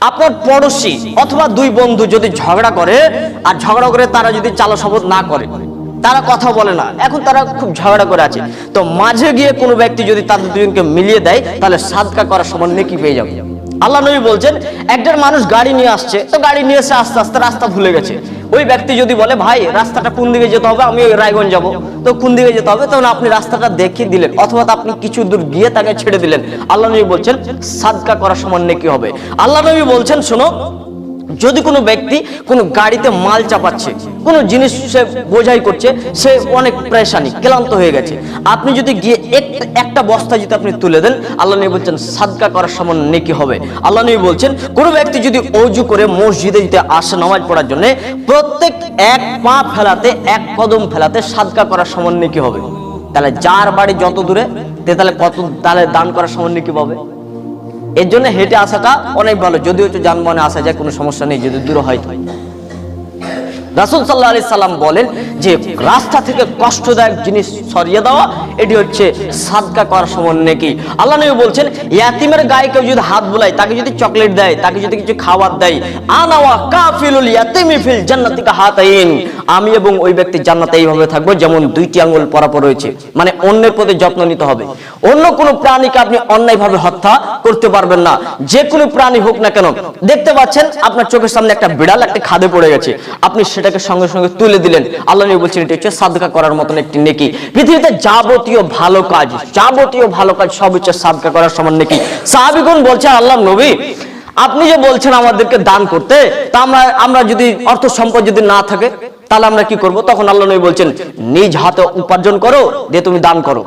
আপনার পড়োশি অথবা দুই বন্ধু যদি ঝগড়া করে, আর ঝগড়া করে তারা যদি চালো শপথ না করে, তারা কথা বলে না, এখন তারা খুব ঝগড়া করে আছে, তো মাঝে গিয়ে কোনো ব্যক্তি যদি তাদের দুজনকে মিলিয়ে দেয়, তাহলে সাদকা করার সমান নেকি পেয়ে যাবে। আল্লাহ নবী বলছেন, একজন মানুষ গাড়ি নিয়ে আসছে, তো গাড়ি নিয়ে এসে আস্তে আস্তে রাস্তা ভুলে গেছে। ওই ব্যক্তি যদি বলে, ভাই রাস্তাটা কোন দিকে যেতে হবে, আমি ওই রায়গঞ্জ যাবো, তো কোন দিকে যেতে হবে, তখন আপনি রাস্তাটা দেখিয়ে দিলেন, অথবা আপনি কিছু দূর গিয়ে তাকে ছেড়ে দিলেন। আল্লাহ নবী বলছেন সাদকা করার সমান নেকি হবে। আল্লাহ নবী বলছেন, শোনো, যদি কোনো ব্যক্তি কোনো গাড়িতে মাল চাপাচ্ছে, কোনো জিনিস সে বোঝাই করছে, সে অনেক পরেশানি, ক্লান্ত হয়ে গেছে, আপনি যদি গিয়ে একটা বস্তা যদি আপনি তুলে দেন, আল্লাহ নবী বলছেন সাদকা করার সমান নেকি হবে। আল্লাহ নবী বলছেন, কোনো ব্যক্তি যদি ওযু করে মসজিদে যদি আসে নামাজ পড়ার জন্য, প্রত্যেক এক পা ফেলাতে, এক কদম ফেলাতে সাদকা করার সমান নেকি হবে। তাহলে যার বাড়ি যত দূরে, তাহলে কত, তাহলে দান করার সমান নেকি পাবে। এর জন্য হেঁটে আসাটা অনেক ভালো, যদিও একটু যানবাহনে আসা যায়, কোনো সমস্যা নেই, যদি দূর হয়। রাসূল সাল্লাল্লাহু আলাইহি সাল্লাম বলেন যে রাস্তা থেকে কষ্টদায়ক জিনিস সরিয়ে দেওয়া, এটি হচ্ছে সাদকা করার সমান নেকি। আল্লাহ নবী বলছেন, ইয়াতিমের গায়ে কেউ যদি হাত বুলায়, তাকে যদি চকলেট দেয়, তাকে যদি কিছু খাবার দেয়, আনা ওয়া কাফিলুল ইয়াতিমি ফিল জান্নাতি কাহাতাইন, আমি এবং ওই ব্যক্তি জান্নাতে এইভাবে থাকবো যেমন দুইটি আঙ্গুল পরাপর রয়েছে। মানে অন্যের প্রতি যত্ন নিতে হবে। অন্য কোনো প্রাণীকে আপনি অন্যায়ভাবে হত্যা করতে পারবেন না, যে কোনো প্রাণী হোক না কেন। দেখতে পাচ্ছেন আপনার চোখের সামনে একটা বিড়াল একটা খাদে পড়ে গেছে, আপনি সেটাকে সঙ্গে সঙ্গে তুলে দিলেন, আল্লাহ নবী বলছেন এটা হচ্ছে সাদকা করার মতন একটি নেকি। পৃথিবীতে যাবতীয় ভালো কাজ, যাবতীয় ভালো কাজ সব হচ্ছে সাদকা করার সমান নেকি। সাহাবীগণ বলছে, আল্লাহ নবী আপনি যে বলছেন আমাদেরকে দান করতে, তা আমরা যদি অর্থ সম্পদ যদি না থাকে, তাহলে আমরা কি করব? তখন আল্লাহ নবী বলছেন, নিজ হাতে উপার্জন করো, দিয়ে তুমি দান করো।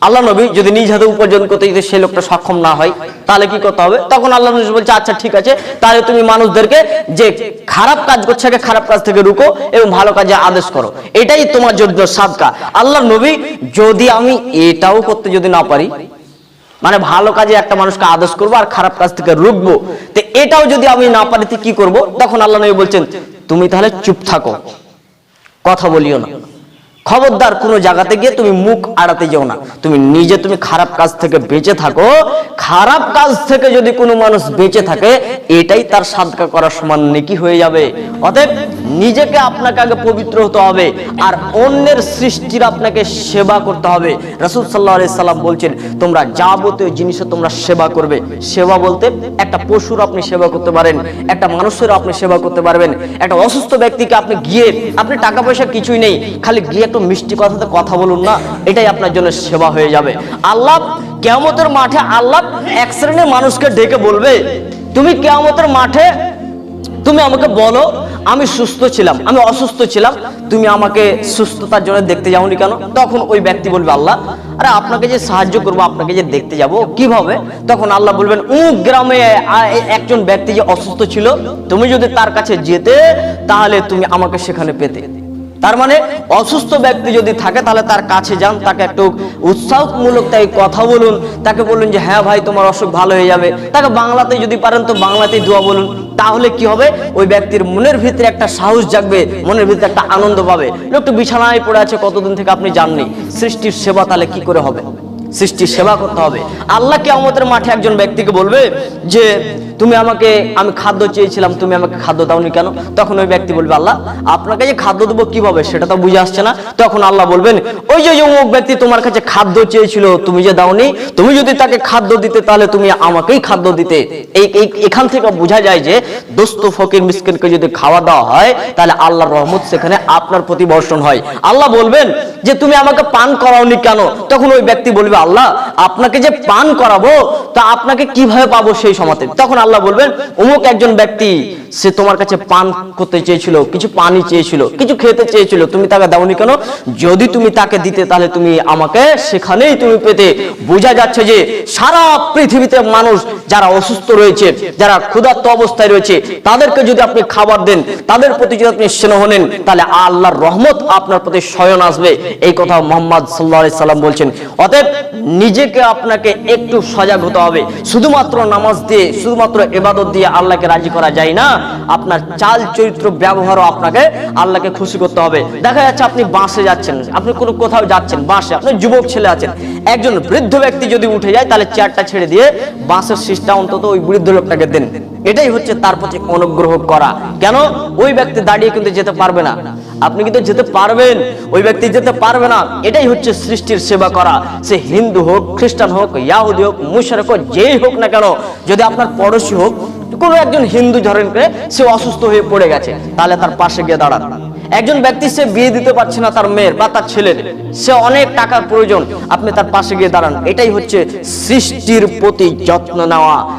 আল্লাহ নবী যদি নিজ হাতে উপার্জন করতে যদি সেই লোকটা সক্ষম না হয়, তাহলে কি করতে হবে? তখন আল্লাহ নবী বলছে, আচ্ছা ঠিক আছে, তাহলে তুমি মানুষদেরকে যে খারাপ কাজ করছে, খারাপ কাজ থেকে রুকো এবং ভালো কাজে আদেশ করো, এটাই তোমার জন্য সাদকা। আল্লাহ নবী, যদি আমি এটাও করতে যদি না পারি, মানে ভালো কাজে একটা মানুষকে আদেশ করবো আর খারাপ কাজ থেকে রুকবো, তো এটাও যদি আমি না পারি তো কি করব? তখন আল্লাহ নবী বলছেন, তুমি তাহলে চুপ থাকো, কথা বলিও না, খবরদার কোনো জায়গাতে গিয়ে তুমি মুখ আড়াতে যেও না, তুমি নিজে তুমি খারাপ কাজ থেকে বেঁচে থাকো। খারাপ কাজ থেকে যদি কোনো মানুষ বেঁচে থাকে, এটাই তার সাদকা করার সমান নেকি হয়ে যাবে। অতএব নিজেকে আপনাকে আগে পবিত্র হতে হবে, আর অন্যের সৃষ্টির আপনাকে সেবা করতে হবে। রাসূল সাল্লাল্লাহু আলাইহি সাল্লাম বলছেন, তোমরা যাবতীয় জিনিসে তোমরা সেবা করবে। সেবা বলতে একটা পশুর আপনি সেবা করতে পারেন, একটা মানুষের আপনি সেবা করতে পারবেন। একটা অসুস্থ ব্যক্তিকে আপনি গিয়ে, আপনি টাকা পয়সা কিছুই নেই, খালি গিয়ে একটু মিষ্টি কথাতে কথা বলুন না, এটাই আপনার জন্য সেবা হয়ে যাবে। আল্লাহ কিয়ামতের মাঠে আল্লাহ এক শ্রেণীর মানুষকে ডেকে বলবে, তুমি কিয়ামতের মাঠে তুমি আমাকে বলো, আমি সুস্থ ছিলাম, আমি অসুস্থ ছিলাম, তুমি আমাকে সুস্থতার জন্য দেখতে যাওনি কেন? তখন ওই ব্যক্তি বলবে, আল্লাহ আরে আপনাকে যে সাহায্য করবো, আপনাকে যে দেখতে যাব, কিভাবে? তখন আল্লাহ বলবেন, গ্রামে একজন ব্যক্তি যে অসুস্থ ছিল, তুমি যদি তার কাছে যেতে, তাহলে তুমি আমাকে সেখানে পেতে। তার মানে অসুস্থ ব্যক্তি যদি থাকে, তাহলে তার কাছে যান, তাকে একটু উৎসাহমূলক তাই কথা বলুন, তাকে বলুন যে হ্যাঁ ভাই তোমার অসুখ ভালো হয়ে যাবে। তাকে বাংলাতে যদি পারেন তো বাংলাতেই দোয়া বলুন, তাহলে কি হবে? ওই ব্যক্তির মনের ভিতরে একটা সাহস জাগবে, মনের ভিতরে একটা আনন্দ পাবে। লোকটা বিছানায় পড়ে আছে কতদিন থেকে আপনি জাননি, সৃষ্টির সেবা তাহলে কি করে হবে? সৃষ্টির সেবা করতে হবে। আল্লাহ কিয়ামতের মাঠে একজন ব্যক্তিকে বলবে যে তুমি আমাকে, আমি খাদ্য চেয়েছিলাম, তুমি আমাকে খাদ্য দাওনি কেন? তখন ওই ব্যক্তি বলবে, আল্লাহ আপনাকে যে খাদ্য দেবো কিভাবে, সেটা তো বুঝে আসছে না। তখন আল্লাহ বলবেন, ওই যে অমুক ব্যক্তি তোমার কাছে খাদ্য চেয়েছিল, তুমি যে দাওনি, তুমি যদি তাকে খাদ্য দিতে, তাহলে তুমি আমাকেই খাদ্য দিতে। এখান থেকে বোঝা যায় যে দোস্ত ফকির মিসকিনকে যদি খাওয়া দাওয়া হয়, তাহলে আল্লাহর রহমত সেখানে আপনার প্রতি বর্ষণ হয়। আল্লাহ বলবেন যে তুমি আমাকে পান করাওনি কেন? তখন ওই ব্যক্তি বলবে, আল্লাহ আপনাকে যে পান করাবো, তা আপনাকে কিভাবে পাবো সেই সময়তে? তখন আল্লাহ বলবেন, অমুক একজন ব্যক্তি সে তোমার কাছে পান করতে চেয়েছিল, কিছু পানি চেয়েছিল, কিছু খেতে চেয়েছিল, তুমি তাকে দাওনি কেন? যদি তুমি তাকে দিতে, তাহলে তুমি আমাকে সেখানেই তুমি পেতে। বোঝা যাচ্ছে যে সারা পৃথিবীতে মানুষ যারা অসুস্থ রয়েছে, যারা ক্ষুধার্ত অবস্থায় রয়েছে, তাদেরকে যদি আপনি খাবার দেন, তাদের প্রতি যদি আপনি স্নেহ নেন, তাহলে আল্লাহর রহমত আপনার প্রতি স্বয়ং আসবে। এই কথা মুহাম্মদ সাল্লাল্লাহু আলাইহি সাল্লাম বলছেন। অতএব নিজেকে আপনাকে একটু সজাগ হতে হবে। শুধুমাত্র নামাজ দিয়ে, শুধুমাত্র ইবাদত দিয়ে আল্লাহকে রাজি করা যায় না। আপনার চাল চরিত্র ব্যবহারও আপনাকে আল্লাহকে খুশি করতে হবে। দেখা যাচ্ছে আপনি বাসে যাচ্ছেন, আপনি কোনো কোথাও যাচ্ছেন বাসে, আপনি যুবক ছেলে আছেন, একজন বৃদ্ধ ব্যক্তি যদি উঠে যায় তাহলে চেয়ারটা ছেড়ে দিয়ে বাসের সিটটা অন্তত ওই বৃদ্ধ লোকটাকে দেন। এটাই হচ্ছে তার প্রতি অনুগ্রহ করা। কেন? ওই ব্যক্তি দাঁড়িয়ে কিন্তু যেতে পারবে না, আপনি কিন্তু যেতে পারবেন, ওই ব্যক্তি যেতে পারবে না। এটাই হচ্ছে সৃষ্টির সেবা করা। সে হিন্দু হোক, খ্রিস্টান হোক, ইয়াহুদি হোক, মুশরিক হোক, যেই হোক না কেন, যদি আপনার পড়োশী হোক, কোনো একজন হিন্দু ধরেন করে সে অসুস্থ হয়ে পড়ে গেছে, তাহলে তার পাশে গিয়ে দাঁড়ান। একজন ব্যক্তি সে বিয়ে দিতে পারছে না তার মেয়ের বা তার ছেলের, সে অনেক টাকার প্রয়োজন, আপনি তার পাশে গিয়ে দাঁড়ান। এটাই হচ্ছে সৃষ্টির প্রতি যত্ন নেওয়া।